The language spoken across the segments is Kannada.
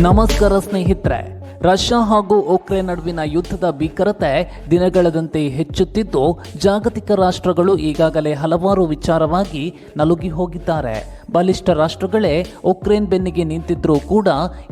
ನಮಸ್ಕಾರ ಸ್ನೇಹಿತರೆ. ರಷ್ಯಾ ಹಾಗೂ ಉಕ್ರೇನ್ ನಡುವಿನ ಯುದ್ಧದ ಭೀಕರತೆ ದಿನಗಳೆದಂತೆ ಹೆಚ್ಚುತ್ತಿದ್ದು, ಜಾಗತಿಕ ರಾಷ್ಟ್ರಗಳು ಈಗಾಗಲೇ ಹಲವಾರು ವಿಚಾರವಾಗಿ ನಲುಗಿ ಹೋಗಿದ್ದಾರೆ. ಬಲಿಷ್ಠ ರಾಷ್ಟ್ರಗಳೇ ಉಕ್ರೇನ್ ಬೆನ್ನಿಗೆ ನಿಂತಿದ್ರೂ ಕೂಡ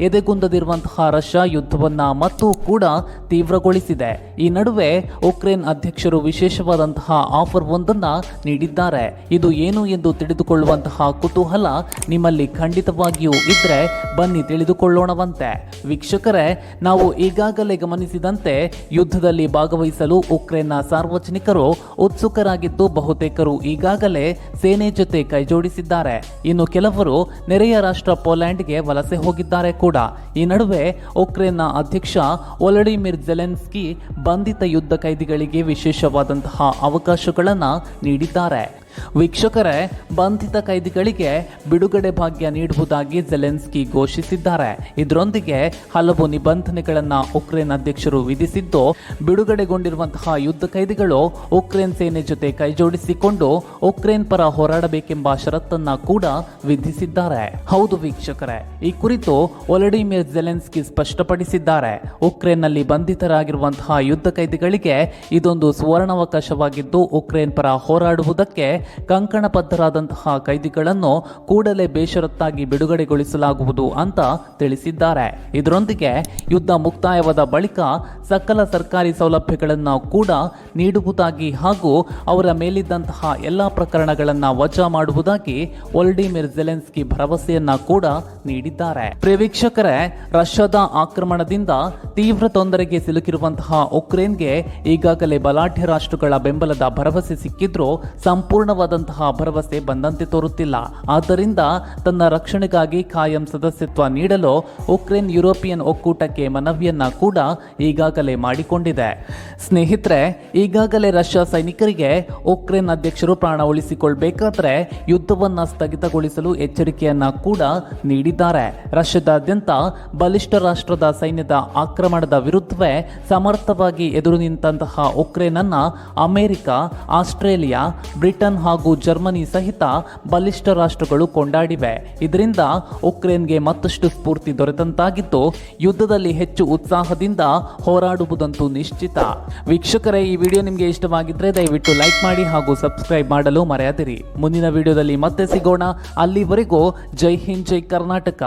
ಎದೆಗುಂದದಿರುವಂತಹ ರಷ್ಯಾ ಯುದ್ಧವನ್ನ ಮತ್ತೂ ಕೂಡ ತೀವ್ರಗೊಳಿಸಿದೆ. ಈ ನಡುವೆ ಉಕ್ರೇನ್ ಅಧ್ಯಕ್ಷರು ವಿಶೇಷವಾದಂತಹ ಆಫರ್ ಒಂದನ್ನ ನೀಡಿದ್ದಾರೆ. ಇದು ಏನು ಎಂದು ತಿಳಿದುಕೊಳ್ಳುವಂತಹ ಕುತೂಹಲ ನಿಮ್ಮಲ್ಲಿ ಖಂಡಿತವಾಗಿಯೂ ಇದ್ರೆ ಬನ್ನಿ ತಿಳಿದುಕೊಳ್ಳೋಣವಂತೆ. ವೀಕ್ಷಕರೇ, ನಾವು ಈಗಾಗಲೇ ಗಮನಿಸಿದಂತೆ ಯುದ್ಧದಲ್ಲಿ ಭಾಗವಹಿಸಲು ಉಕ್ರೇನ್ನ ಸಾರ್ವಜನಿಕರು ಉತ್ಸುಕರಾಗಿದ್ದು, ಬಹುತೇಕರು ಈಗಾಗಲೇ ಸೇನೆ ಜೊತೆ ಕೈಜೋಡಿಸಿದ್ದಾರೆ. ಇನ್ನು ಕೆಲವರು ನೆರೆಯ ರಾಷ್ಟ್ರ ಪೋಲೆಂಡ್ಗೆ ವಲಸೆ ಹೋಗಿದ್ದಾರೆ ಕೂಡ. ಈ ನಡುವೆ ಉಕ್ರೇನ್ನ ಅಧ್ಯಕ್ಷ ವೊಲಡಿಮಿರ್ ಝೆಲೆನ್ಸ್ಕಿ ಬಂಧಿತ ಯುದ್ಧ ಖೈದಿಗಳಿಗೆ ವಿಶೇಷವಾದಂತಹ ಅವಕಾಶಗಳನ್ನು ನೀಡಿದ್ದಾರೆ. ವೀಕ್ಷಕರೇ, ಬಂಧಿತ ಖೈದಿಗಳಿಗೆ ಬಿಡುಗಡೆ ಭಾಗ್ಯ ನೀಡುವುದಾಗಿ ಝೆಲೆನ್ಸ್ಕಿ ಘೋಷಿಸಿದ್ದಾರೆ. ಇದರೊಂದಿಗೆ ಹಲವು ನಿಬಂಧನೆಗಳನ್ನು ಉಕ್ರೇನ್ ಅಧ್ಯಕ್ಷರು ವಿಧಿಸಿದ್ದು, ಬಿಡುಗಡೆಗೊಂಡಿರುವಂತಹ ಯುದ್ಧ ಖೈದಿಗಳು ಉಕ್ರೇನ್ ಸೇನೆ ಜೊತೆ ಕೈಜೋಡಿಸಿಕೊಂಡು ಉಕ್ರೇನ್ ಪರ ಹೋರಾಡಬೇಕೆಂಬ ಷರತ್ತನ್ನ ಕೂಡ ವಿಧಿಸಿದ್ದಾರೆ. ಹೌದು ವೀಕ್ಷಕರೇ, ಈ ಕುರಿತು ವೊಲಡಿಮಿರ್ ಝೆಲೆನ್ಸ್ಕಿ ಸ್ಪಷ್ಟಪಡಿಸಿದ್ದಾರೆ. ಉಕ್ರೇನ್ನಲ್ಲಿ ಬಂಧಿತರಾಗಿರುವಂತಹ ಯುದ್ಧ ಖೈದಿಗಳಿಗೆ ಇದೊಂದು ಸುವರ್ಣಾವಕಾಶವಾಗಿದ್ದು, ಉಕ್ರೇನ್ ಪರ ಹೋರಾಡುವುದಕ್ಕೆ ಕಂಕಣಬದ್ಧರಾದಂತಹ ಖೈದಿಗಳನ್ನು ಕೂಡಲೇ ಬೇಷರತ್ತಾಗಿ ಬಿಡುಗಡೆಗೊಳಿಸಲಾಗುವುದು ಅಂತ ತಿಳಿಸಿದ್ದಾರೆ. ಇದರೊಂದಿಗೆ ಯುದ್ಧ ಮುಕ್ತಾಯವಾದ ಬಳಿಕ ಸಕಲ ಸರ್ಕಾರಿ ಸೌಲಭ್ಯಗಳನ್ನು ಕೂಡ ನೀಡುವುದಾಗಿ ಹಾಗೂ ಅವರ ಮೇಲಿದ್ದಂತಹ ಎಲ್ಲಾ ಪ್ರಕರಣಗಳನ್ನು ವಜಾ ಮಾಡುವುದಾಗಿ ವೊಲಡಿಮಿರ್ ಝೆಲೆನ್ಸ್ಕಿ ಭರವಸೆಯನ್ನ ಕೂಡ ನೀಡಿದ್ದಾರೆ. ಪ್ರಿಯವೀಕ್ಷಕರೇ, ರಷ್ಯಾದ ಆಕ್ರಮಣದಿಂದ ತೀವ್ರ ತೊಂದರೆಗೆ ಸಿಲುಕಿರುವಂತಹ ಉಕ್ರೇನ್ಗೆ ಈಗಾಗಲೇ ಬಲಾಢ್ಯ ರಾಷ್ಟ್ರಗಳ ಬೆಂಬಲದ ಭರವಸೆ ಸಿಕ್ಕಿದ್ರೂ ಸಂಪೂರ್ಣವಾದಂತಹ ಭರವಸೆ ಬಂದಂತೆ ತೋರುತ್ತಿಲ್ಲ. ಆದ್ದರಿಂದ ತನ್ನ ರಕ್ಷಣೆಗಾಗಿ ಕಾಯಂ ಸದಸ್ಯತ್ವ ನೀಡಲು ಉಕ್ರೇನ್ ಯುರೋಪಿಯನ್ ಒಕ್ಕೂಟಕ್ಕೆ ಮನವಿಯನ್ನ ಕೂಡ ಈಗಾಗಲೇ ಮಾಡಿಕೊಂಡಿದೆ. ಸ್ನೇಹಿತರೆ, ಈಗಾಗಲೇ ರಷ್ಯಾ ಸೈನಿಕರಿಗೆ ಉಕ್ರೇನ್ ಅಧ್ಯಕ್ಷರು ಪ್ರಾಣ ಉಳಿಸಿಕೊಳ್ಬೇಕಾದ್ರೆ ಯುದ್ಧವನ್ನ ಸ್ಥಗಿತಗೊಳಿಸಲು ಎಚ್ಚರಿಕೆಯನ್ನ ಕೂಡ ನೀಡಿದ್ದಾರೆ. ರಷ್ಯಾದಾದ್ಯಂತ ಬಲಿಷ್ಠ ರಾಷ್ಟ್ರದ ಸೈನ್ಯದ ಆಕ್ರಮಣದ ವಿರುದ್ಧವೇ ಸಮರ್ಥವಾಗಿ ಎದುರು ನಿಂತಹ ಉಕ್ರೇನ್ ಅನ್ನ ಅಮೆರಿಕ, ಆಸ್ಟ್ರೇಲಿಯಾ, ಬ್ರಿಟನ್ ಹಾಗೂ ಜರ್ಮನಿ ಸಹಿತ ಬಲಿಷ್ಠ ರಾಷ್ಟ್ರಗಳು ಕೊಂಡಾಡಿವೆ. ಇದರಿಂದ ಉಕ್ರೇನ್ಗೆ ಮತ್ತಷ್ಟು ಸ್ಫೂರ್ತಿ ದೊರೆತಂತಾಗಿದ್ದು, ಯುದ್ಧದಲ್ಲಿ ಹೆಚ್ಚು ಉತ್ಸಾಹದಿಂದ ಹೋರಾಡುವುದಂತೂ ನಿಶ್ಚಿತ. ವೀಕ್ಷಕರೇ, ಈ ವಿಡಿಯೋ ನಿಮಗೆ ಇಷ್ಟವಾಗಿದ್ರೆ ದಯವಿಟ್ಟು ಲೈಕ್ ಮಾಡಿ ಹಾಗೂ ಸಬ್ಸ್ಕ್ರೈಬ್ ಮಾಡಲು ಮರೆಯದಿರಿ. ಮುಂದಿನ ವಿಡಿಯೋದಲ್ಲಿ ಮತ್ತೆ ಸಿಗೋಣ. ಅಲ್ಲಿವರೆಗೂ ಜೈ ಹಿಂದ್, ಜೈ ಕರ್ನಾಟಕ.